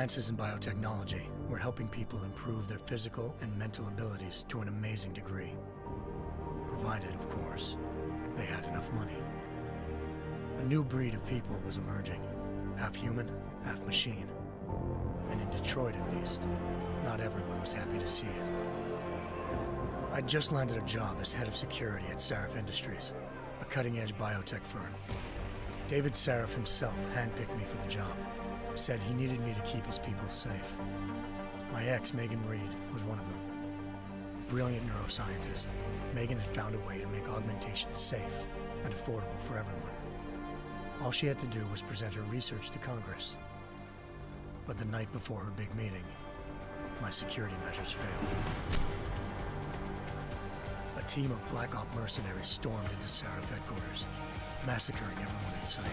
Advances in biotechnology were helping people improve their physical and mental abilities to an amazing degree. Provided, of course, they had enough money. A new breed of people was emerging, half human, half machine. And in Detroit, at least, not everyone was happy to see it. I'd just landed a job as head of security at Sarif Industries, a cutting-edge biotech firm. David Sarif himself handpicked me for the job, said he needed me to keep his people safe. My ex, Megan Reed, was one of them. Brilliant neuroscientist, Megan had found a way to make augmentation safe and affordable for everyone. All she had to do was present her research to Congress. But the night before her big meeting, my security measures failed. A team of Black Op mercenaries stormed into Sarif headquarters, massacring everyone in sight.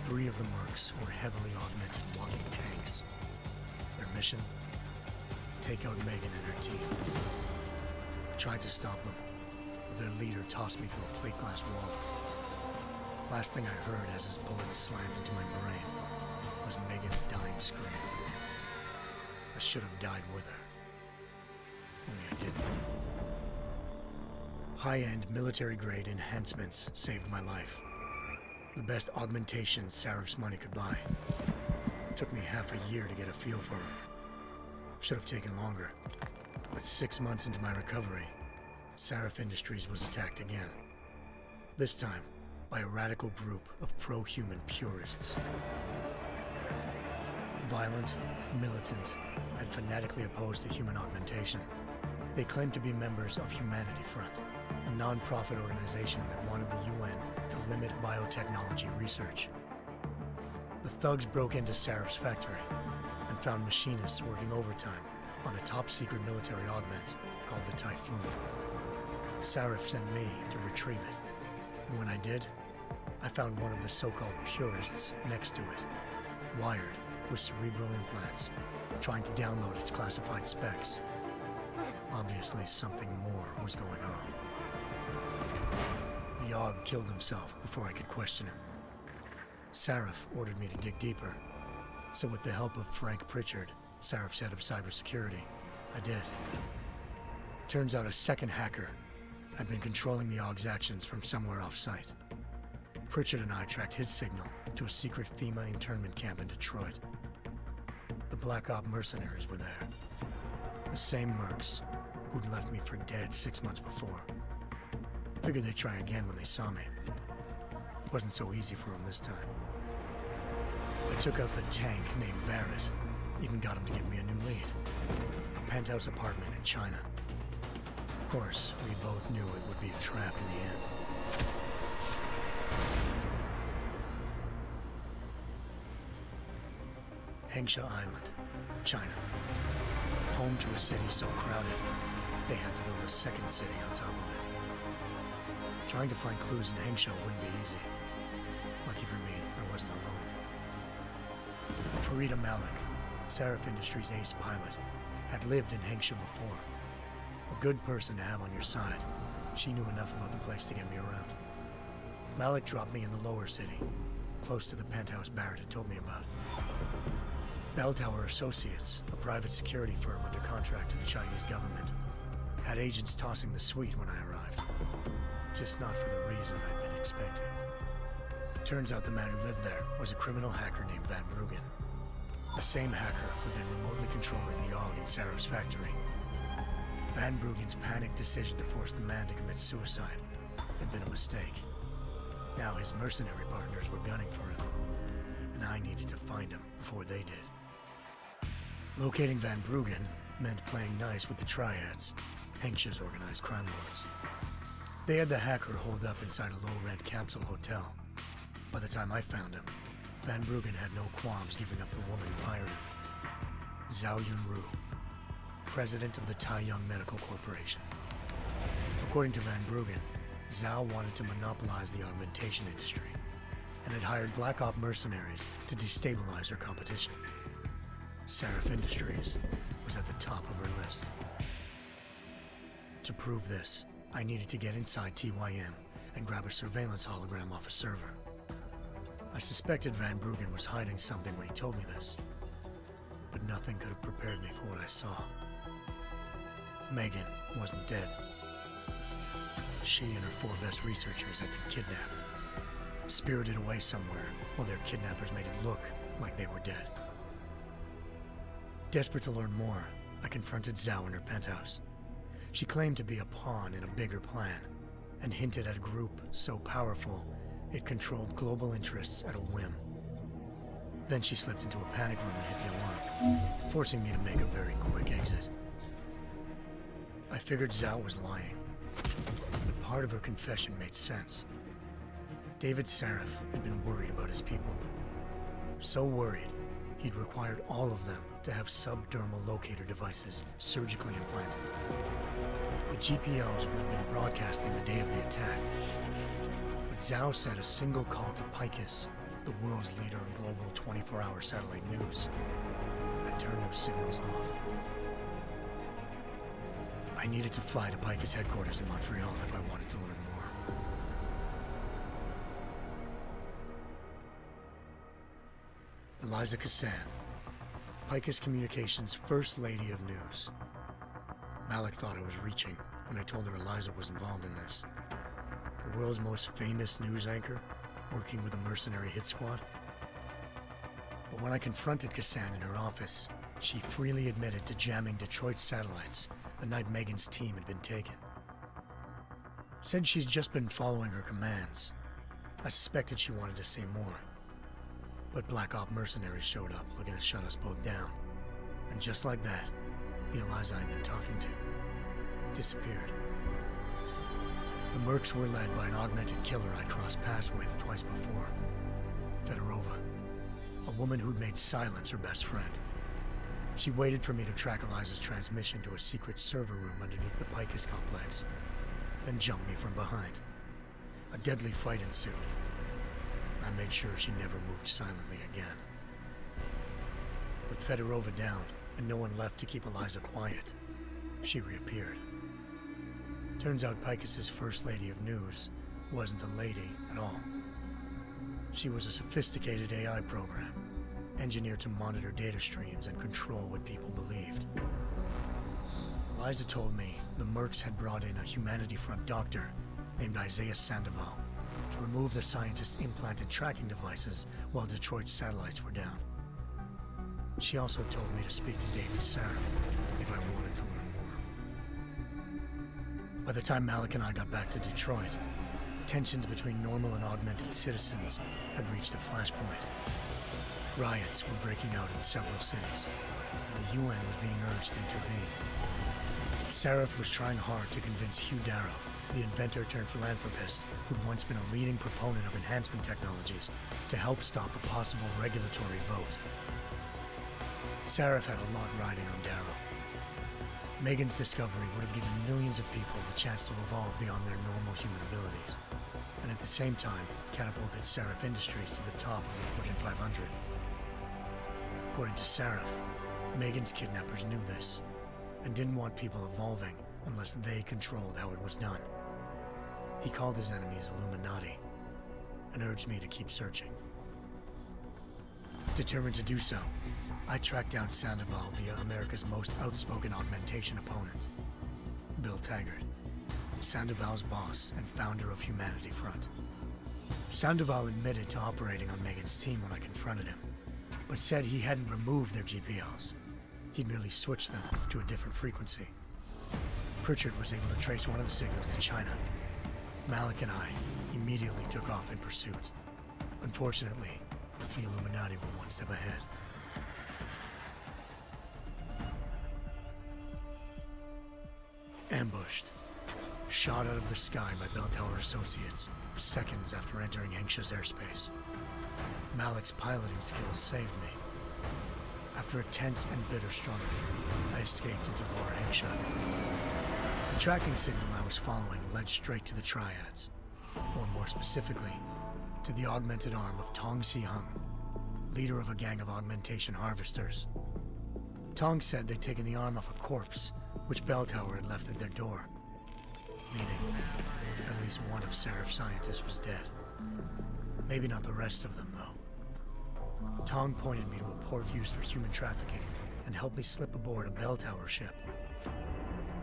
3 of the mercs were heavily augmented walking tanks. Their mission? Take out Megan and her team. I tried to stop them, but their leader tossed me through a plate glass wall. Last thing I heard as his bullets slammed into my brain was Megan's dying scream. I should have died with her. Only I didn't. High-end military-grade enhancements saved my life. The best augmentation Sarif's money could buy. It took me half a year to get a feel for her. Should have taken longer. But 6 months into my recovery, Sarif Industries was attacked again. This time, by a radical group of pro-human purists. Violent, militant, and fanatically opposed to human augmentation. They claimed to be members of Humanity Front, a non-profit organization that wanted the UN to limit biotechnology research. The thugs broke into Sarif's factory and found machinists working overtime on a top-secret military augment called the Typhoon. Sarif sent me to retrieve it, and when I did, I found one of the so-called purists next to it, wired with cerebral implants, trying to download its classified specs. Obviously, something more was going on. The AUG killed himself before I could question him. Sarif ordered me to dig deeper, so with the help of Frank Pritchard, Sarif's head of cybersecurity, I did. Turns out a second hacker had been controlling the AUG's actions from somewhere off-site. Pritchard and I tracked his signal to a secret FEMA internment camp in Detroit. The Black Op mercenaries were there. The same mercs who'd left me for dead 6 months before. Figured they'd try again when they saw me. Wasn't so easy for them this time. I took out the tank named Barrett, even got him to give me a new lead. A penthouse apartment in China. Of course, we both knew it would be a trap in the end. Hengsha Island, China. Home to a city so crowded, they had to build a second city on top of it. Trying to find clues in Hengsha wouldn't be easy. Lucky for me, I wasn't alone. Farida Malik, Sarif Industries' ace pilot, had lived in Hengsha before. A good person to have on your side. She knew enough about the place to get me around. Malik dropped me in the lower city, close to the penthouse Barrett had told me about. Bell Tower Associates, a private security firm under contract to the Chinese government, had agents tossing the suite when I arrived. Just not for the reason I'd been expecting. Turns out the man who lived there was a criminal hacker named Van Bruggen. The same hacker who'd been remotely controlling the AUG in Sarif's factory. Van Bruggen's panicked decision to force the man to commit suicide had been a mistake. Now his mercenary partners were gunning for him, and I needed to find him before they did. Locating Van Bruggen meant playing nice with the Triads, Hengsha's organized crime lords. They had the hacker holed up inside a low-rent capsule hotel. By the time I found him, Van Bruggen had no qualms giving up the woman who hired him. Zhao Yunru, president of the Taiyang Medical Corporation. According to Van Bruggen, Zhao wanted to monopolize the augmentation industry and had hired Black Op mercenaries to destabilize her competition. Sarif Industries was at the top of her list. To prove this, I needed to get inside TYM and grab a surveillance hologram off a server. I suspected Van Bruggen was hiding something when he told me this. but nothing could have prepared me for what I saw. Megan wasn't dead. She and her 4 best researchers had been kidnapped, spirited away somewhere while their kidnappers made it look like they were dead. Desperate to learn more, I confronted Zhao in her penthouse. She claimed to be a pawn in a bigger plan, and hinted at a group so powerful it controlled global interests at a whim. Then she slipped into a panic room and hit the alarm, forcing me to make a very quick exit. I figured Zhao was lying, but part of her confession made sense. David Sarif had been worried about his people. So worried, he'd required all of them to have subdermal locator devices surgically implanted. The GPOs would have been broadcasting the day of the attack. But Zhao said a single call to Picus, the world's leader in global 24-hour satellite news, had turned those signals off. I needed to fly to Picus headquarters in Montreal if I wanted to learn more. Eliza Cassan, Picus Communications' First Lady of News. Malik thought I was reaching when I told her Eliza was involved in this. The world's most famous news anchor, working with a mercenary hit squad. But when I confronted Cassan in her office, she freely admitted to jamming Detroit's satellites the night Megan's team had been taken. Said she's just been following her commands. I suspected she wanted to say more. But Black Op mercenaries showed up looking to shut us both down. And just like that, the Eliza I'd been talking to disappeared. The Mercs were led by an augmented killer I'd crossed paths with twice before. Fedorova, a woman who'd made silence her best friend. She waited for me to track Eliza's transmission to a secret server room underneath the Picus complex, then jumped me from behind. A deadly fight ensued. I made sure she never moved silently again. With Fedorova down and no one left to keep Eliza quiet, she reappeared. Turns out Picus's First Lady of News wasn't a lady at all. She was a sophisticated AI program, engineered to monitor data streams and control what people believed. Eliza told me the Mercs had brought in a Humanity Front doctor named Isaiah Sandoval to remove the scientist's implanted tracking devices while Detroit's satellites were down. She also told me to speak to David Sarif if I wanted to learn more. By the time Malik and I got back to Detroit, tensions between normal and augmented citizens had reached a flashpoint. Riots were breaking out in several cities, and the UN was being urged to intervene. Sarif was trying hard to convince Hugh Darrow, the inventor turned philanthropist who'd once been a leading proponent of enhancement technologies, to help stop a possible regulatory vote. Sarif had a lot riding on Darrow. Megan's discovery would have given millions of people the chance to evolve beyond their normal human abilities, and at the same time catapulted Sarif Industries to the top of the Fortune 500. According to Sarif, Megan's kidnappers knew this, and didn't want people evolving unless they controlled how it was done. He called his enemies Illuminati, and urged me to keep searching. Determined to do so, I tracked down Sandoval via America's most outspoken augmentation opponent, Bill Taggart, Sandoval's boss and founder of Humanity Front. Sandoval admitted to operating on Megan's team when I confronted him, but said he hadn't removed their GPLs. He'd merely switched them to a different frequency. Pritchard was able to trace one of the signals to China. Malik and I immediately took off in pursuit. Unfortunately, the Illuminati were one step ahead. Ambushed. Shot out of the sky by Bell Tower Associates, seconds after entering Hengsha's airspace. Malik's piloting skills saved me. After a tense and bitter struggle, I escaped into Lower Hengsha. The tracking signal I was following led straight to the Triads, or more specifically, to the augmented arm of Tong Si-hung, leader of a gang of augmentation harvesters. Tong said they'd taken the arm off a corpse, which Bell Tower had left at their door, meaning at least one of Sarif's scientists was dead. Maybe not the rest of them, though. Tong pointed me to a port used for human trafficking and helped me slip aboard a bell tower ship.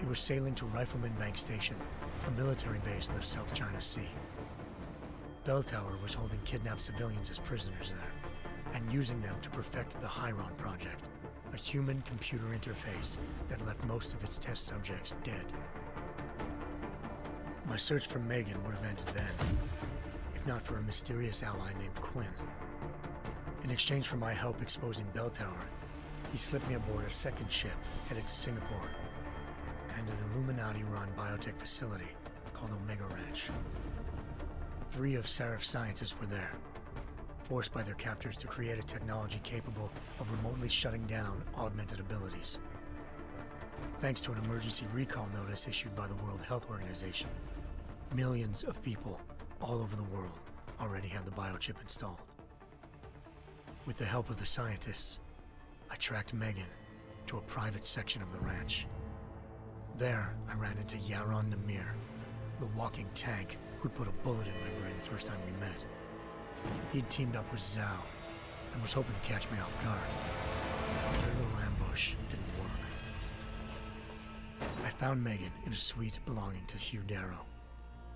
It was sailing to Rifleman Bank Station, a military base in the South China Sea. Bell Tower was holding kidnapped civilians as prisoners there, and using them to perfect the Chiron Project, a human-computer interface that left most of its test subjects dead. My search for Megan would have ended then, if not for a mysterious ally named Quinn. In exchange for my help exposing Bell Tower, he slipped me aboard a second ship headed to Singapore and an Illuminati-run biotech facility called Omega Ranch. 3 of Serif's scientists were there, forced by their captors to create a technology capable of remotely shutting down augmented abilities. Thanks to an emergency recall notice issued by the World Health Organization, millions of people all over the world already had the biochip installed. With the help of the scientists, I tracked Megan to a private section of the ranch. There, I ran into Yaron Namir, the walking tank who'd put a bullet in my brain the first time we met. He'd teamed up with Zhao and was hoping to catch me off guard. Their little ambush didn't work. I found Megan in a suite belonging to Hugh Darrow,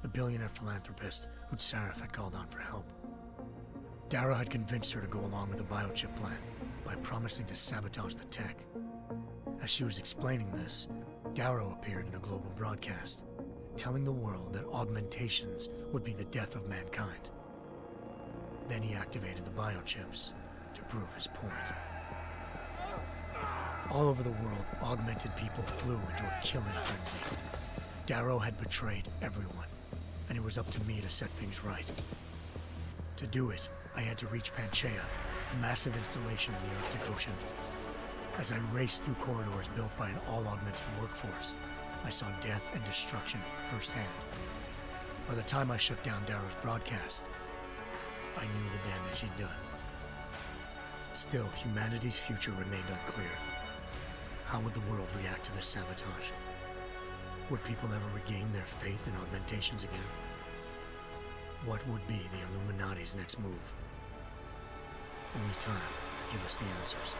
the billionaire philanthropist who'd Sarif had called on for help. Darrow had convinced her to go along with the biochip plan by promising to sabotage the tech. As she was explaining this, Darrow appeared in a global broadcast, telling the world that augmentations would be the death of mankind. Then he activated the biochips to prove his point. All over the world, augmented people flew into a killing frenzy. Darrow had betrayed everyone, and it was up to me to set things right. To do it, I had to reach Panchaea, a massive installation in the Arctic Ocean. As I raced through corridors built by an all-augmented workforce, I saw death and destruction firsthand. By the time I shut down Darrow's broadcast, I knew the damage he'd done. Still, humanity's future remained unclear. How would the world react to this sabotage? Would people ever regain their faith in augmentations again? What would be the Illuminati's next move? Only time could give us the answers.